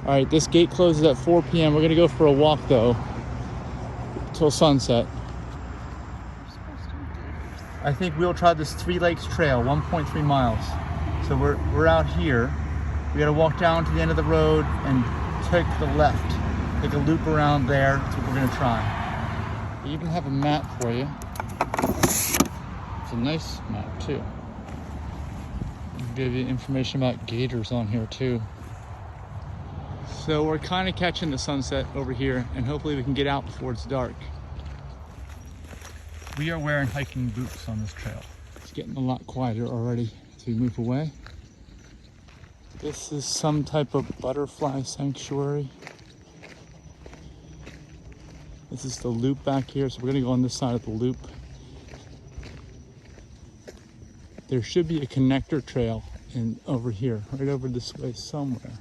All right, this gate closes at 4 p.m. We're gonna go for a walk though, till sunset. I think we'll try this Three Lakes Trail, 1.3 miles. So we're out here. We gotta walk down to the end of the road and take the left. Take a loop around there. That's what we're gonna try. We even have a map for you. It's a nice map too. I'll give you information about gators on here too. So we're kind of catching the sunset over here, and hopefully we can get out before it's dark. We are wearing hiking boots on this trail. It's getting a lot quieter already as we move away. This is some type of butterfly sanctuary. This is the loop back here, so we're gonna go on this side of the loop. There should be a connector trail over here, right over this way somewhere.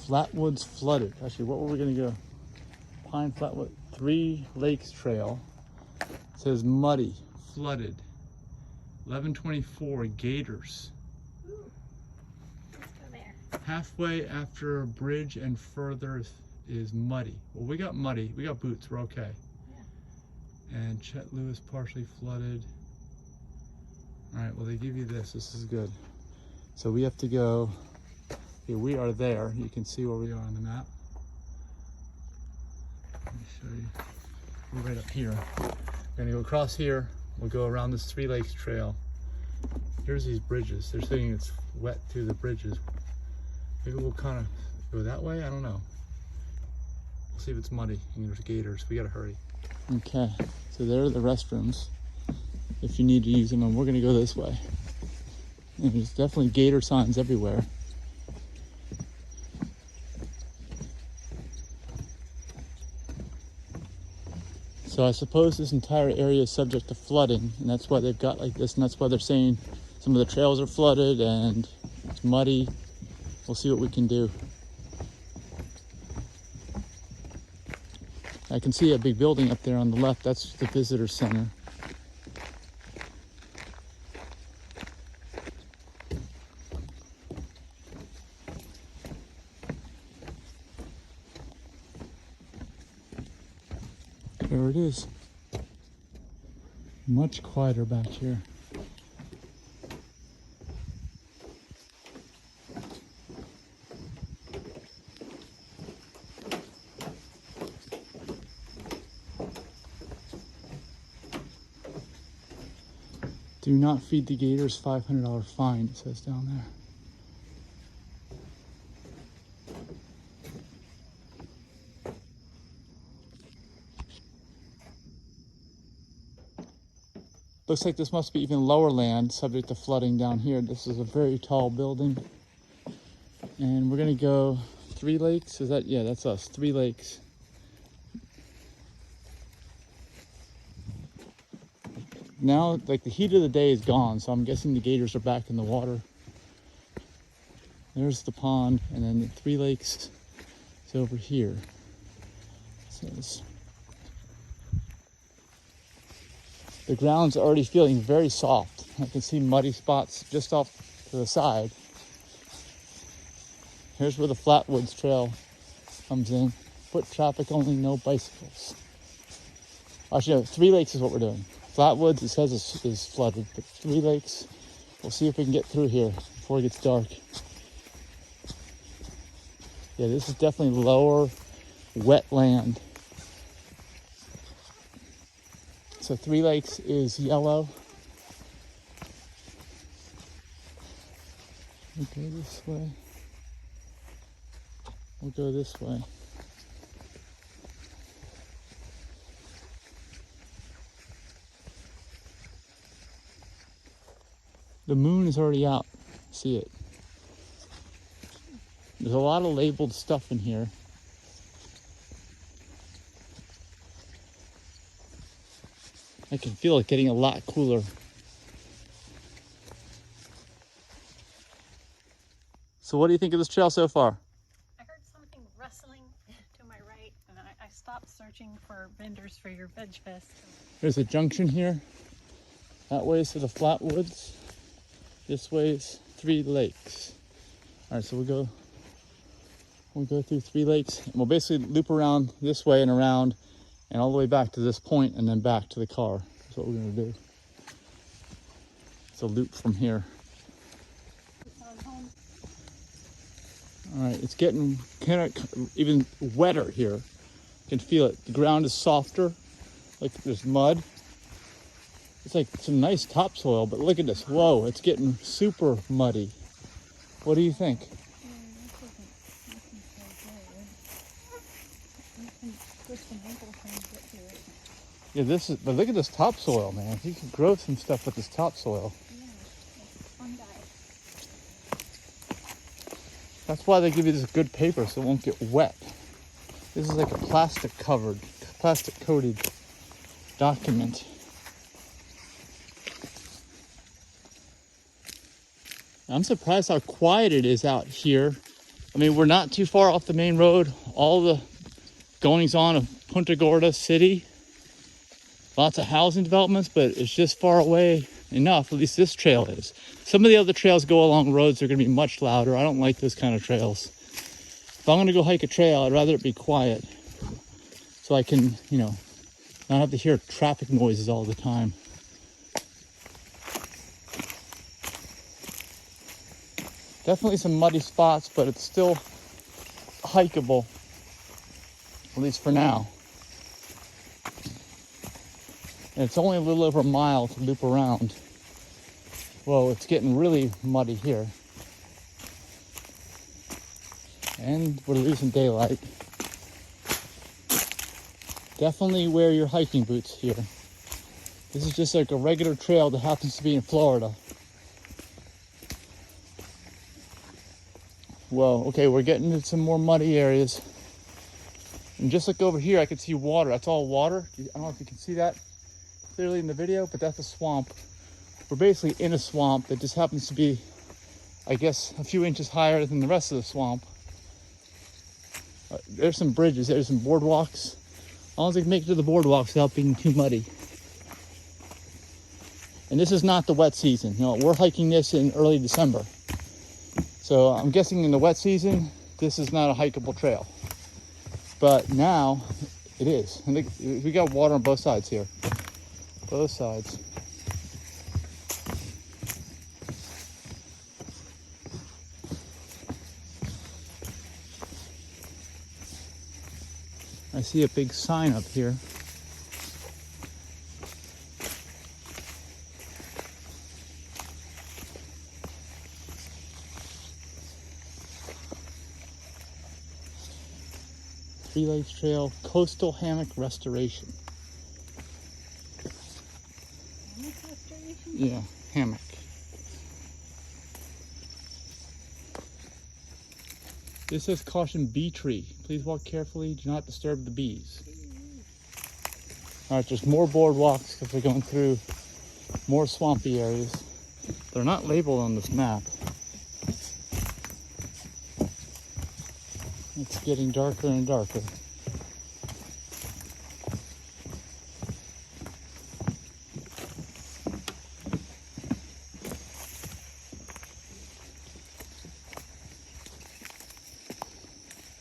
Flatwoods flooded. Actually, what were we gonna go? Pine Flatwood, Three Lakes Trail. It says muddy, flooded. 11:24, gators. Ooh, let's go there. Halfway after a bridge and further is muddy. Well, we got muddy. We got boots. We're okay. Yeah. And Chet Lewis partially flooded. All right. Well, they give you this. This is good. So we have to go. Here we are there. You can see where we are on the map. Let me show you. We're right up here. We're gonna go across here. We'll go around this Three Lakes Trail. Here's these bridges. They're saying it's wet through the bridges. Maybe we'll kind of go that way. I don't know. We'll see if it's muddy and there's gators. We gotta hurry. Okay, so there are the restrooms if you need to use them, and we're gonna go this way. And there's definitely gator signs everywhere. So I suppose this entire area is subject to flooding, and that's why they've got like this, and that's why they're saying some of the trails are flooded and it's muddy. We'll see what we can do. I can see a big building up there on the left. That's the visitor center. There it is. Much quieter back here. Do not feed the gators, $500 fine, it says down there. Looks like this must be even lower land, subject to flooding down here. This is a very tall building. And we're gonna go Three Lakes, is that, yeah, that's us, Three Lakes. Now, like the heat of the day is gone, so I'm guessing the gators are back in the water. There's the pond, and then the Three Lakes is over here. It says, the ground's already feeling very soft. I can see muddy spots just off to the side. Here's where the Flatwoods Trail comes in. Foot traffic only, no bicycles. Actually, no, Three Lakes is what we're doing. Flatwoods, it says is flooded, but Three Lakes, we'll see if we can get through here before it gets dark. Yeah, this is definitely lower, wet land. So Three Lakes is yellow. We'll go this way. We'll go this way. The moon is already out. See it. There's a lot of labeled stuff in here. I can feel it getting a lot cooler. So what do you think of this trail so far? I heard something rustling to my right, and I stopped searching for vendors for your veg fest. There's a junction here. That way is to the Flatwoods. This way is Three Lakes. All right, so we'll go through 3 lakes, and we'll basically loop around this way and around, and all the way back to this point, and then back to the car. That's what we're gonna do. It's a loop from here. All right, it's getting kind of even wetter here. You can feel it. The ground is softer, like there's mud. It's like some nice topsoil, but look at this. Whoa, it's getting super muddy. What do you think? Yeah, but look at this topsoil, man. You can grow some stuff with this topsoil. That's why they give you this good paper so it won't get wet. This is like a plastic coated document. I'm surprised how quiet it is out here. I mean, we're not too far off the main road. All the goings on of Punta Gorda city. Lots of housing developments, but it's just far away enough. At least this trail is. Some of the other trails go along roads that are going to be much louder. I don't like those kind of trails. If I'm going to go hike a trail, I'd rather it be quiet so I can, not have to hear traffic noises all the time. Definitely some muddy spots, but it's still hikeable, at least for now. And it's only a little over a mile to loop around. Whoa, it's getting really muddy here. And we're losing daylight. Definitely wear your hiking boots here. This is just like a regular trail that happens to be in Florida. Whoa, okay, we're getting into some more muddy areas. And just look over here, I can see water. That's all water. I don't know if you can see that clearly in the video, but that's a swamp. We're basically in a swamp that just happens to be, I guess, a few inches higher than the rest of the swamp. There's some bridges, there's some boardwalks. As long as they can make it to the boardwalks without being too muddy. And this is not the wet season. We're hiking this in early December. So I'm guessing in the wet season, this is not a hikeable trail. But now it is. And we got water on both sides here. Both sides. I see a big sign up here. Three Lakes Trail Coastal Hammock Restoration. Hammock restoration? Yeah, hammock. This says caution bee tree. Please walk carefully. Do not disturb the bees. All right, there's more boardwalks because we're going through more swampy areas. They're not labeled on this map. It's getting darker and darker.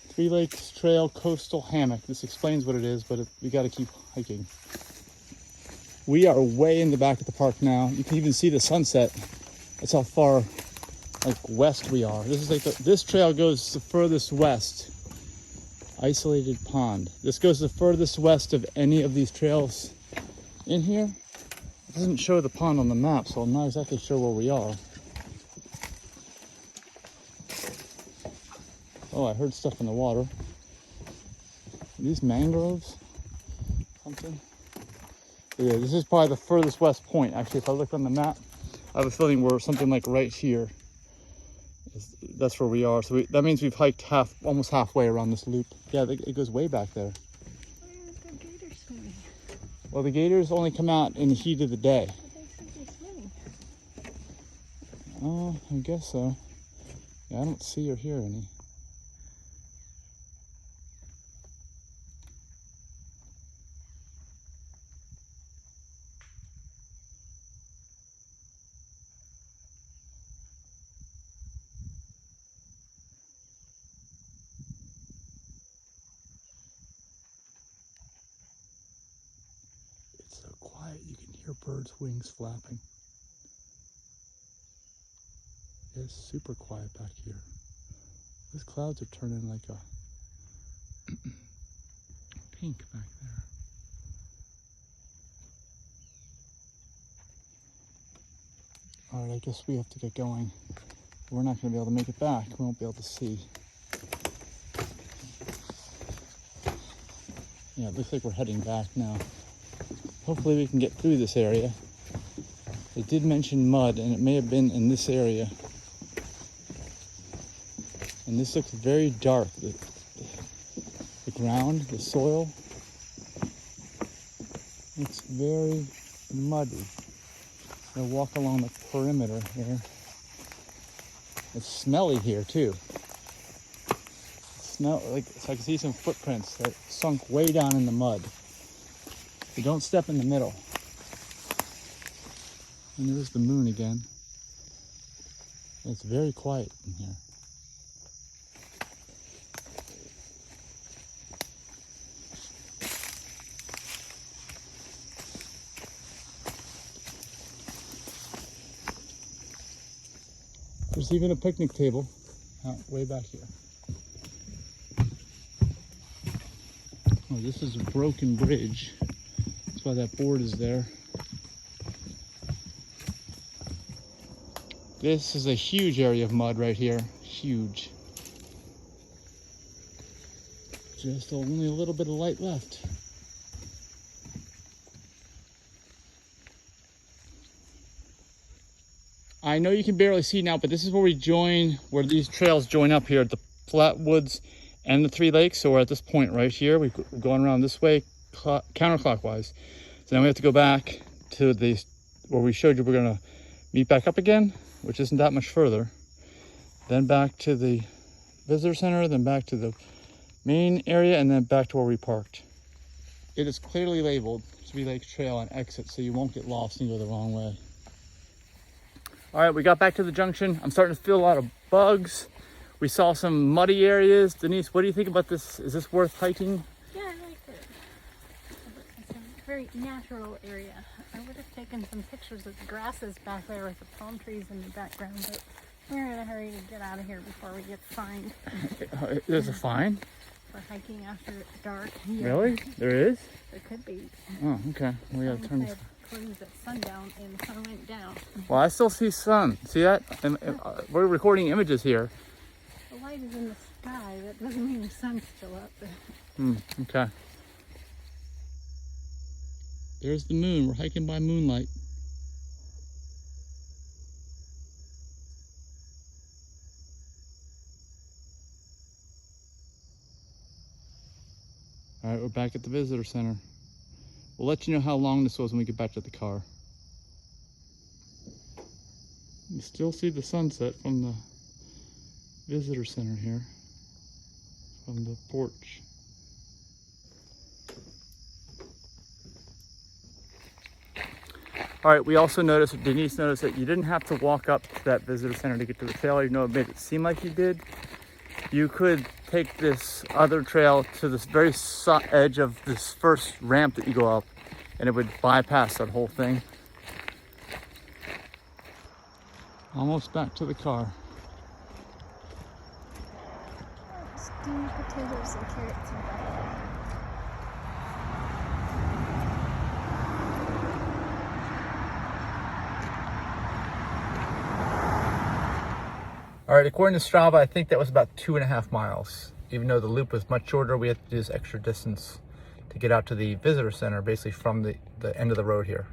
Three Lakes Trail Coastal Hammock. This explains what it is, but we got to keep hiking. We are way in the back of the park now. You can even see the sunset. That's how far west we are. This is this trail goes the furthest west. Isolated pond. This goes the furthest west of any of these trails in here. It doesn't show the pond on the map, so I'm not exactly sure where we are. Oh, I heard stuff in the water. Are these mangroves? Something? Yeah, this is probably the furthest west point. Actually, if I look on the map, I have a feeling we're something like right here. That's where we are. So that means we've hiked almost halfway around this loop. Yeah, it goes way back there. Where are the gators swimming? Well, the gators only come out in the heat of the day. But they said they're swimming. Oh, I guess so. Yeah, I don't see or hear any. quiet. You can hear birds' wings flapping. It's super quiet back here. Those clouds are turning like a pink back there. All right, I guess we have to get going. We're not going to be able to make it back. We won't be able to see. Yeah, it looks like we're heading back now. Hopefully we can get through this area. They did mention mud, and it may have been in this area. And this looks very dark. The ground, the soil, it's very muddy. I'll walk along the perimeter here. It's smelly here too. So I can see some footprints that sunk way down in the mud. So don't step in the middle. And there's the moon again. It's very quiet in here. There's even a picnic table out way back here. Oh, this is a broken bridge. That's why that board is there. This is a huge area of mud right here. Huge. Just only a little bit of light left. I know you can barely see now, but this is where we join, where these trails join up here at the flat woods and the three lakes. So we're at this point right here. We're going around this way counterclockwise. So now we have to go back to the where we showed you we're gonna meet back up again, which isn't that much further. Then back to the visitor center, then back to the main area, and then back to where we parked. It is clearly labeled Three Lakes Trail and exit, so you won't get lost and go the wrong way. All right, we got back to the junction. I'm starting to feel a lot of bugs. We saw some muddy areas. Denise, what do you think about this? Is this worth hiking? Yeah, I like it. It's a very natural area. I would have taken some pictures of the grasses back there with the palm trees in the background, but we're in a hurry to get out of here before we get fined. There's a fine? For hiking after it's dark. Yeah. Really? There is? There could be. Oh, okay. We gotta turn this. Closed at sundown and the sun went down. Well, I still see sun. See that? We're recording images here. The light is in the sky. That doesn't mean the sun's still up there. Okay. There's the moon. We're hiking by moonlight. All right, we're back at the visitor center. We'll let you know how long this was when we get back to the car. You still see the sunset from the visitor center here, from the porch. All right, we also noticed, Denise noticed, that you didn't have to walk up to that visitor center to get to the trail, even though it made it seem like you did. You could take this other trail to this very edge of this first ramp that you go up, and it would bypass that whole thing. Almost back to the car. Steamed potatoes and carrots and butter. All right, according to Strava, I think that was about 2.5 miles. Even though the loop was much shorter, we had to do this extra distance to get out to the visitor center, basically from the end of the road here.